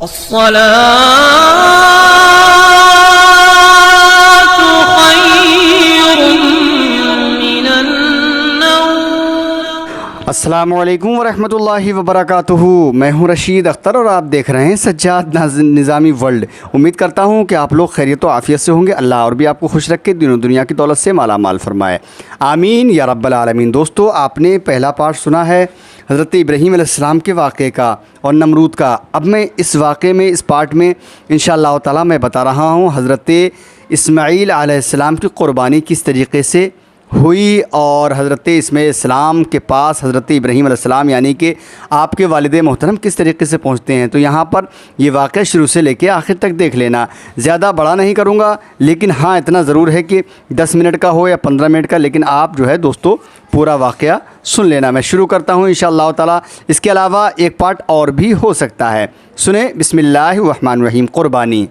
अस्सलातु खैरुम मिनन्नौम। अस्सलामुअलैकुम वरहमतुल्लाहि वबरकातुहू। मैं हूं रशीद अख्तर और आप देख रहे हैं सज्जाद निज़ामी वर्ल्ड। उम्मीद करता हूं कि आप लोग खैरियत व आफ़ियत से होंगे। अल्लाह और भी आपको खुश रखे, दिनों दुनिया की दौलत से माला माल फरमाए, आमीन या रब्बल आलमीन। दोस्तों, आपने पहला पार्ट सुना है हज़रत इब्राहीम अलैहिस्सलाम के वाक़े का और नमरूद का। अब मैं इस वाक़े में, इस पार्ट में इंशाअल्लाह ताला मैं बता रहा हूँ हज़रत इस्माईल अलैहिस्सलाम की क़ुरबानी किस तरीक़े से हुई और हज़रत इस्माईल के पास हज़रत इब्राहीम अलैहिस्सलाम यानी कि आपके वालिद मोहतरम किस तरीके से पहुँचते हैं। तो यहाँ पर ये वाक़या शुरू से लेके आखिर तक देख लेना। ज़्यादा बड़ा नहीं करूँगा, लेकिन हाँ इतना ज़रूर है कि 10 मिनट का हो या 15 मिनट का, लेकिन आप जो है दोस्तों पूरा वाक़या सुन लेना। मैं शुरू करता हूँ इंशाअल्लाह ताला। इसके अलावा एक पार्ट और भी हो सकता है। सुने, बिस्मिल्लाहिर्रहमानिर्रहीम। क़ुरबानी।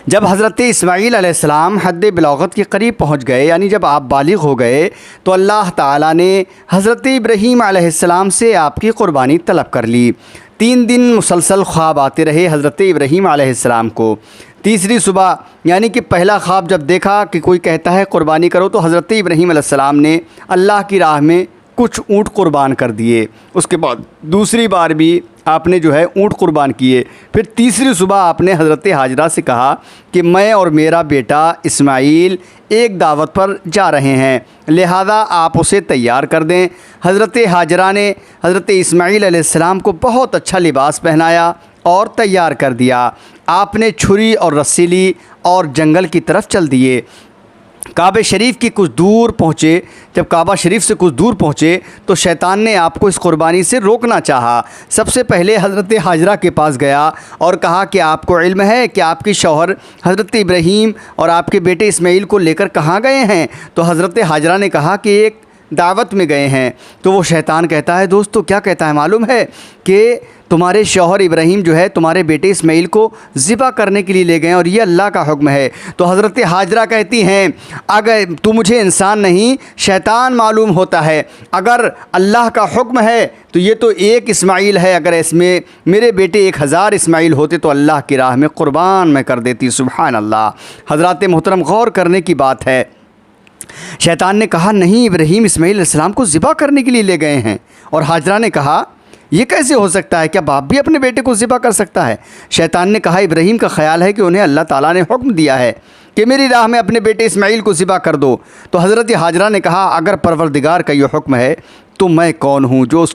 जब हज़रत इस्माईल अलैहिस्सलाम हद्द बिलागत के करीब पहुँच गए, यानी जब आप बालिग हो गए, तो अल्लाह ताला ने हज़रत इब्राहीम अलैहिस्सलाम से आपकी क़ुरबानी तलब कर ली। 3 दिन मुसलसल ख्वाब आते रहे हज़रत इब्राहीम अलैहिस्सलाम को। तीसरी सुबह यानी कि पहला ख्वाब जब देखा कि कोई कहता है क़ुरबानी करो, तो हज़रत इब्राहीम अलैहिस्सलाम ने अल्लाह की राह में कुछ ऊँट क़ुरबान कर दिए। उसके बाद दूसरी बार भी आपने जो है ऊँट क़ुरबान किए। फिर तीसरी सुबह आपने हज़रत हाजरा से कहा कि मैं और मेरा बेटा इस्माईल एक दावत पर जा रहे हैं, लिहाजा आप उसे तैयार कर दें। हज़रत हाजरा ने हज़रत इस्माईल अलैहिस्सलाम को बहुत अच्छा लिबास पहनाया और तैयार कर दिया। आपने छुरी और रस्सी ली और जंगल की तरफ चल दिए। काबा शरीफ की कुछ दूर पहुँचे। जब काबा शरीफ से कुछ दूर पहुँचे तो शैतान ने आपको इस क़ुरबानी से रोकना चाहा। सबसे पहले हज़रत हाजरा के पास गया और कहा कि आपको इल्म है कि आपके शौहर हज़रत इब्राहीम और आपके बेटे इस्माईल को लेकर कहाँ गए हैं। तो हज़रत हाजरा ने कहा कि एक दावत में गए हैं। तो वो शैतान कहता है, दोस्तों क्या कहता है मालूम है कि तुम्हारे शौहर इब्राहीम जो है तुम्हारे बेटे इस्माईल को ज़िबा करने के लिए ले गए और ये अल्लाह का हुक्म है। तो हज़रत हाजरा कहती हैं, अगर तू मुझे इंसान नहीं शैतान मालूम होता है, अगर अल्लाह का हुक्म है तो ये तो एक इस्माईल है, अगर इसमें मेरे बेटे 1000 इस्माईल होते तो अल्लाह की राह में क़ुरबान मैं कर देती। सुभान अल्लाह। हज़रात मोहतरम, गौर करने की बात है। शैतान ने कहा, नहीं, इब्राहीम इस्माईल अलैहिस्सलाम को ज़िबा करने के लिए ले गए हैं। और हाजरा ने कहा, ये कैसे हो सकता है, क्या बाप भी अपने बेटे को ज़िबा कर सकता है। शैतान ने कहा, इब्राहीम का ख्याल है कि उन्हें अल्लाह ताला ने हुक्म दिया है कि मेरी राह में अपने बेटे इस्माईल को ज़िबा कर दो। तो हज़रत हाजरा ने कहा, अगर परवरदिगार का ये हुक्म है तो मैं कौन हूँ जो उस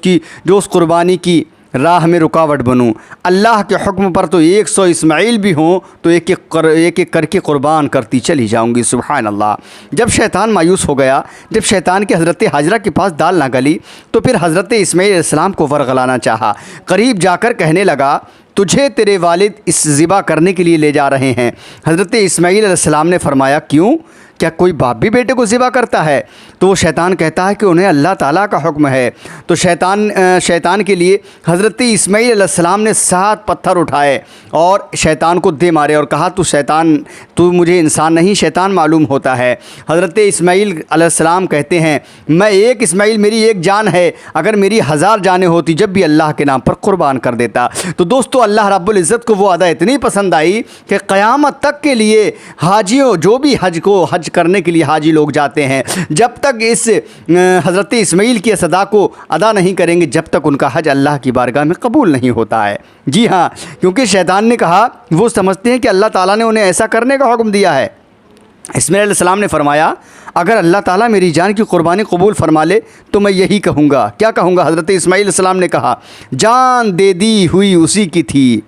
क़ुरबानी की राह में रुकावट बनूँ। अल्लाह के हुक्म पर तो 100 इस्माईल भी हों तो एक एक करके क़ुरबान करती चली जाऊँगी। सुभान अल्लाह। जब शैतान मायूस हो गया, जब शैतान के हज़रत हाजरा के पास दाल ना गली, तो फिर हज़रत इस्माईल अलैहिस्सलाम को वरगलाना चाहा। करीब जाकर कहने लगा, तुझे तेरे वालिद इस ज़िबा करने के लिए ले जा रहे हैं। हज़रत इस्माईल अलैहिस्सलाम ने फरमाया, क्यों, क्या कोई बाप भी बेटे को ज़िबा करता है। तो वो शैतान कहता है कि उन्हें अल्लाह ताला का हुक्म है। तो शैतान के लिए हज़रत इस्माईल अलैहिस्सलाम ने 7 पत्थर उठाए और शैतान को दे मारे और कहा, तू मुझे इंसान नहीं शैतान मालूम होता है। हज़रत इस्माईल अलैहिस्सलाम कहते हैं, मैं एक इस्माईल, मेरी एक जान है, अगर मेरी 1000 जानें होती जब भी अल्लाह के नाम पर क़ुरबान कर देता। तो दोस्तों, अल्लाह रब्बुल इज़्ज़त को वो अदा इतनी पसंद आई कि क़यामत तक के लिए हाजियों, जो भी हज करने के लिए हाजी लोग जाते हैं, जब तक इस हज़रत इस्माईल की सदा को अदा नहीं करेंगे, जब तक उनका हज अल्लाह की बारगाह में कबूल नहीं होता है। जी हाँ, क्योंकि शैतान ने कहा, वो समझते हैं कि अल्लाह ताला ने उन्हें ऐसा करने का हुक्म दिया है। इस्माईल अलैहिस्सलाम ने फरमाया, अगर अल्लाह ताला मेरी जान की क़ुरबानी कबूल फरमा ले तो मैं यही कहूँगा। क्या कहूँगा? हज़रत इस्माईल अलैहिस्सलाम ने कहा, जान दे दी हुई उसी की थी,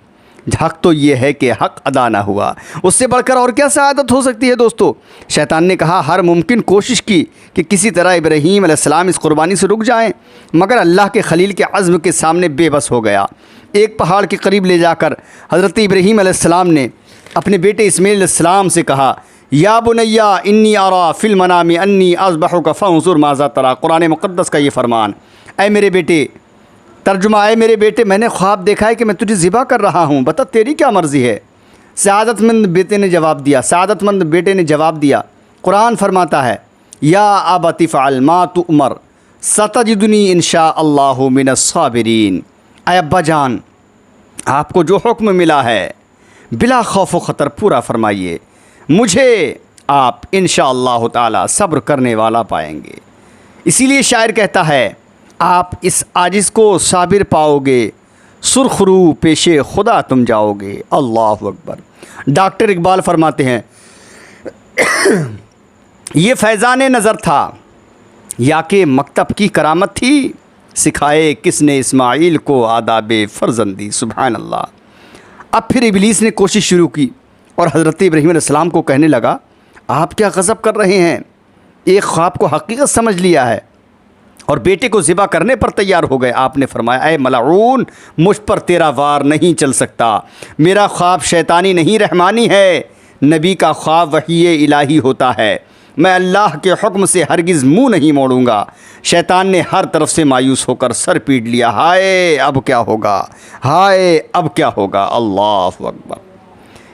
हक़ तो ये है कि हक़ अदा ना हुआ। उससे बढ़कर और क्या सआदत हो सकती है दोस्तों। शैतान ने कहा, हर मुमकिन कोशिश की कि किसी तरह इब्राहीम अलैहिस्सलाम इस क़ुरबानी से रुक जाएं, मगर अल्लाह के खलील के अज़्म के सामने बेबस हो गया। एक पहाड़ के करीब ले जाकर हज़रत इब्राहीम अलैहिस्सलाम ने अपने बेटे इस्माईल अलैहिस्सलाम से कहा, या बुनैया इन्नी आरा फिल मनामी अन्नी अज़बहुका फंज़ुर माज़ा तरा। कुरान मुक़द्दस का ये फरमान। ऐ मेरे बेटे, तर्जुमा, है मेरे बेटे, मैंने ख्वाब देखा है कि मैं तुझे ज़िबा कर रहा हूँ, बता तेरी क्या मर्ज़ी है। सआदतमंद बेटे ने जवाब दिया, कुरान फरमाता है, या अबति फ़अल मा तुअमर सतजिदुनी इंशा अल्लाहु मिनस साबिरीन। अब्बा जान, आपको जो हुक्म मिला है बिला खौफ व ख़तर पूरा फरमाइए, मुझे आप इंशाअल्लाह ताला सब्र करने वाला पाएंगे। इसीलिए शायर कहता है, आप इस आजिज़ को साबिर पाओगे, सुरखरू पेशे खुदा तुम जाओगे। अल्लाह अकबर। डॉक्टर इकबाल फरमाते हैं, ये फैज़ान नज़र था या कि मकतब की करामत थी, सिखाए किसने इस्माइल को आदाबे फ़र्जंदी। सुभान अल्लाह। अब फिर इब्लीस ने कोशिश शुरू की और हज़रत इब्राहीम अलैहिस्सलाम को कहने लगा, आप क्या गज़ब कर रहे हैं, एक ख्वाब को हकीकत समझ लिया है और बेटे को ज़िबा करने पर तैयार हो गए। आपने फरमाया, ऐ मलऊन, मुझ पर तेरा वार नहीं चल सकता, मेरा ख्वाब शैतानी नहीं रहमानी है, नबी का ख्वाब वही इलाही होता है, मैं अल्लाह के हुक्म से हरगिज़ मुँह नहीं मोड़ूंगा। शैतान ने हर तरफ से मायूस होकर सर पीट लिया, हाय अब क्या होगा, हाय अब क्या होगा। अल्लाह अकबर।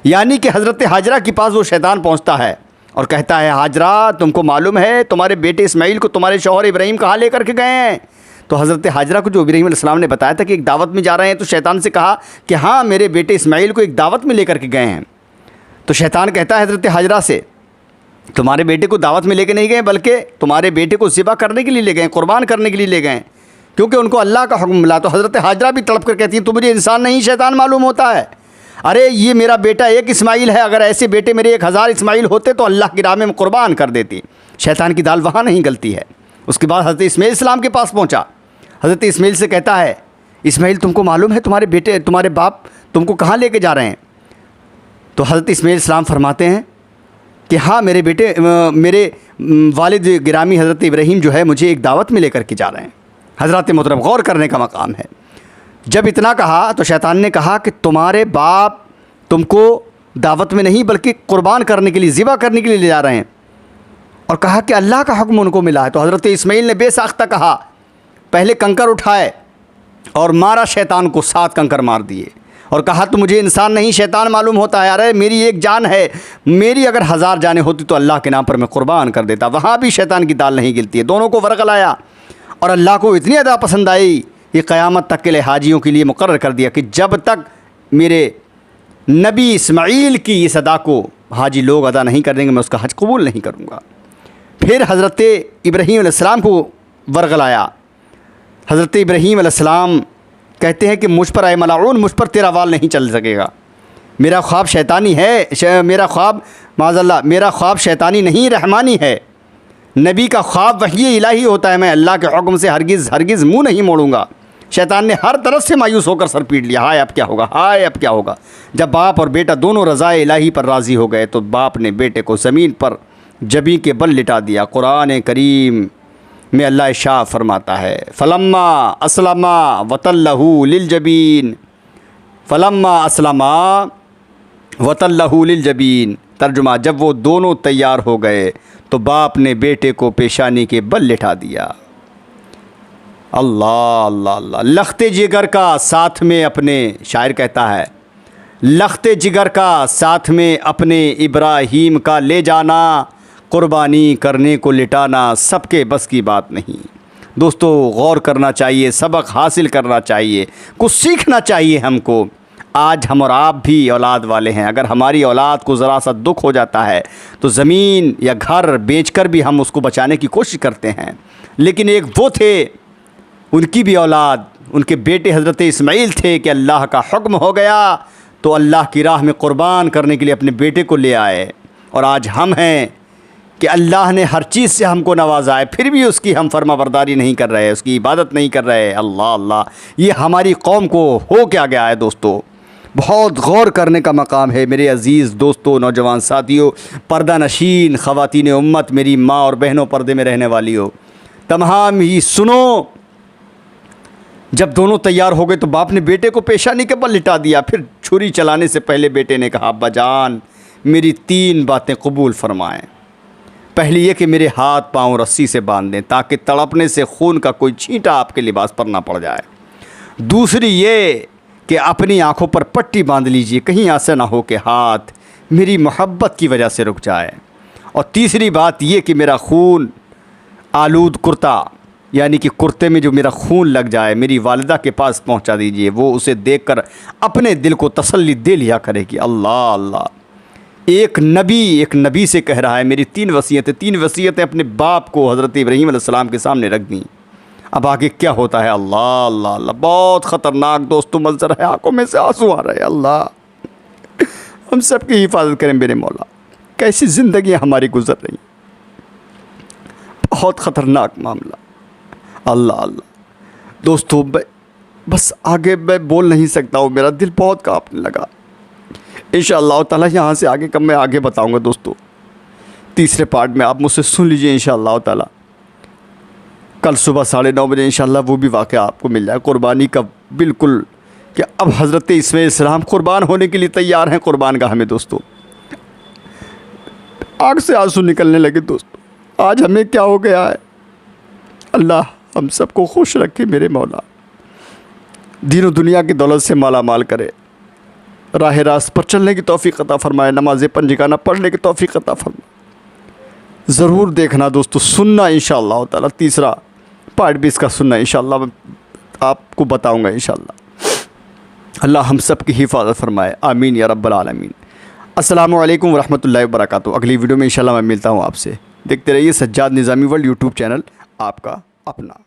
यानी कि हज़रत हाजरा के पास वो शैतान पहुँचता है और कहता है, हाजरा तुमको मालूम है तुम्हारे बेटे इस्माइल को तुम्हारे शौहर इब्राहीम कहाँ लेकर के गए हैं। तो हज़रत हाजरा को जो इब्राहीम अलैहिस्सलाम ने बताया था कि एक दावत में जा रहे हैं, तो शैतान से कहा कि हाँ, मेरे बेटे इस्माइल को एक दावत में लेकर के गए हैं। तो शैतान कहता है हज़रत हाजरा से, तुम्हारे बेटे को दावत में लेके नहीं गए, बल्कि तुम्हारे बेटे को ज़िबा करने के लिए ले गए, कुर्बान करने के लिए ले गए, क्योंकि उनको अल्लाह का हुक्म मिला। तो हज़रत हाजरा भी तड़प कर कहती है, तो मुझे इंसान नहीं शैतान मालूम होता है। अरे ये मेरा बेटा एक इस्माइल है, अगर ऐसे बेटे मेरे 1000 इस्माइल होते तो अल्लाह की राह में कुर्बान कर देती। शैतान की दाल वहाँ नहीं गलती है। उसके बाद हज़रत इस्माइल इस्लाम के पास पहुँचा। हज़रत इस्माइल से कहता है, इस्माइल तुमको मालूम है तुम्हारे बेटे तुम्हारे बाप तुमको कहाँ लेके जा रहे हैं। तो हज़रत इस्माइल इस्लाम फरमाते हैं कि हाँ, मेरे बेटे मेरे वालिद गिरामी हज़रत इब्राहीम जो है मुझे एक दावत में लेकर के जा रहे हैं। हज़रत मोहतरम, गौर करने का मकाम है। जब इतना कहा तो शैतान ने कहा कि तुम्हारे बाप तुमको दावत में नहीं बल्कि कुर्बान करने के लिए, ज़िबा करने के लिए ले जा रहे हैं, और कहा कि अल्लाह का हुक्म उनको मिला है। तो हज़रत इस्माइल ने बेसाख्ता कहा, पहले कंकर उठाए और मारा शैतान को, 7 कंकर मार दिए और कहा, तो मुझे इंसान नहीं शैतान मालूम होता है। अरे मेरी एक जान है, मेरी अगर 1000 जानें होती तो अल्लाह के नाम पर मैं कुर्बान कर देता। वहाँ भी शैतान की दाल नहीं गिलती है। दोनों को वरगलाया और अल्लाह को इतनी अदा पसंद आई, ये क़यामत तक के लिए हाजियों के लिए मुकर्रर कर दिया कि जब तक मेरे नबी इस्माइल की इस अदा को हाजी लोग अदा नहीं कर देंगे, मैं उसका हज कबूल नहीं करूँगा। फिर हज़रत इब्राहीम अलैहिस्सलाम को वरगलाया। हज़रत इब्राहीम अलैहिस्सलाम कहते हैं कि मुझ पर आए मलाऊन, मुझ पर तेरा वाल नहीं चल सकेगा, मेरा ख्वाब शैतानी है, मेरा ख्वाब माज़अल्लाह, मेरा ख्वाब शैतानी नहीं रहमानी है, नबी का ख्वाब वही इलाही होता है, मैं अल्लाह के हुक्म से हरगिज़ मुँह नहीं मोड़ूंगा। शैतान ने हर तरफ से मायूस होकर सर पीट लिया, हाय अब क्या होगा, हाय अब क्या होगा। जब बाप और बेटा दोनों रज़ाए इलाही पर राज़ी हो गए तो बाप ने बेटे को ज़मीन पर जबी के बल लिटा दिया। कुरान करीम में अल्लाह शाह फरमाता है, फ़लम्मा अस्लमा वतल्लहू लिलजबीन, फ़लम्मा अस्लमा वतल्लहू लिलजबीन। तर्जुमा, जब वो दोनों तैयार हो गए तो बाप ने बेटे को पेशानी के बल लिटा दिया। अल्लाह अल्लाह अल्लाह। लख्ते जिगर का साथ में अपने, शायर कहता है, लख्ते जिगर का साथ में अपने इब्राहीम का ले जाना, कुर्बानी करने को लिटाना सबके बस की बात नहीं। दोस्तों, गौर करना चाहिए, सबक हासिल करना चाहिए, कुछ सीखना चाहिए हमको। आज हम और आप भी औलाद वाले हैं। अगर हमारी औलाद को ज़रा सा दुख हो जाता है तो ज़मीन या घर बेचकर भी हम उसको बचाने की कोशिश करते हैं। लेकिन एक वो थे, उनकी भी औलाद, उनके बेटे हज़रत इस्माइल थे कि अल्लाह का हुक्म हो गया तो अल्लाह की राह में क़ुरबान करने के लिए अपने बेटे को ले आए। और आज हम हैं कि अल्लाह ने हर चीज़ से हमको नवाजा है, फिर भी उसकी हम फर्माबरदारी नहीं कर रहे, उसकी इबादत नहीं कर रहे। अल्लाह अल्लाह, ये हमारी कौम को हो क्या गया है। दोस्तों, बहुत गौर करने का मकाम है। मेरे अज़ीज़ दोस्तों, नौजवान साथियों, पर्दा नशीन ख़वातीन उम्मत, मेरी माँ और बहनों, पर्दे में रहने वाली हो, तमाम ही सुनो। जब दोनों तैयार हो गए तो बाप ने बेटे को पेशानी के बल लिटा दिया। फिर छुरी चलाने से पहले बेटे ने कहा, अब्बा जान, मेरी 3 बातें कबूल फरमाएं। पहली ये कि मेरे हाथ पाँव रस्सी से बांध दें ताकि तड़पने से खून का कोई छींटा आपके लिबास पर ना पड़ जाए। दूसरी ये कि अपनी आँखों पर पट्टी बांध लीजिए, कहीं ऐसा ना हो कि हाथ मेरी मोहब्बत की वजह से रुक जाए। और तीसरी बात ये कि मेरा खून आलूद कुर्ता यानी कि कुर्ते में जो मेरा खून लग जाए मेरी वालिदा के पास पहुंचा दीजिए, वो उसे देखकर अपने दिल को तसल्ली दे लिया करेगी। अल्लाह अल्लाह, एक नबी से कह रहा है मेरी 3 वसीयतें अपने बाप को हज़रत इब्राहीम अलैहिस्सलाम के सामने रख दी। अब आगे क्या होता है? अल्लाह अल्लाह अल्लाह, बहुत ख़तरनाक दोस्तों मंजर है, आंखों में से आंसू आ रहे हैं। अल्लाह हम सब की हिफाजत करें मेरे मौला। कैसी ज़िंदगी हमारी गुजर रही, बहुत ख़तरनाक मामला। अल्लाह अल्लाह दोस्तों, बस आगे मैं बोल नहीं सकता हूँ, मेरा दिल बहुत कांपने लगा। इंशाअल्लाह ताला यहाँ से आगे कब मैं आगे बताऊँगा दोस्तों, तीसरे पार्ट में आप मुझसे सुन लीजिए इंशाअल्लाह ताला। कल सुबह 9:30 बजे इंशाअल्लाह वो भी वाक़या आपको मिल जाए कुर्बानी का। बिल्कुल कि अब हज़रत इस्माईल सलाम कुर्बान होने के लिए तैयार हैं कुर्बानगाह में दोस्तों। आँख से आंसू निकलने लगे दोस्तों, आज हमें क्या हो गया है। अल्लाह हम सबको खुश रखे मेरे मौला, दीन दुनिया की दौलत से माला माल करे, राह रास्त पर चलने की तौफीक अता फरमाए, नमाज़ पंजगाना पढ़ने की तौफीक अता फरमाए। ज़रूर देखना दोस्तों, सुनना इंशाअल्लाह ताला, तीसरा पार्ट भी इसका सुनना इंशाअल्लाह, आपको बताऊंगा इंशाअल्लाह। अल्लाह हम सब की हिफाजत फरमाए, आमीन या रब्बल आलमीन। अस्सलामु अलैकुम वरहमतुल्लाहि वबरकातुहू। अगली वीडियो में इंशाअल्लाह मैं मिलता हूँ आपसे। देखते रहिए सज्जाद निज़ामी वर्ल्ड यूट्यूब चैनल, आपका अपना।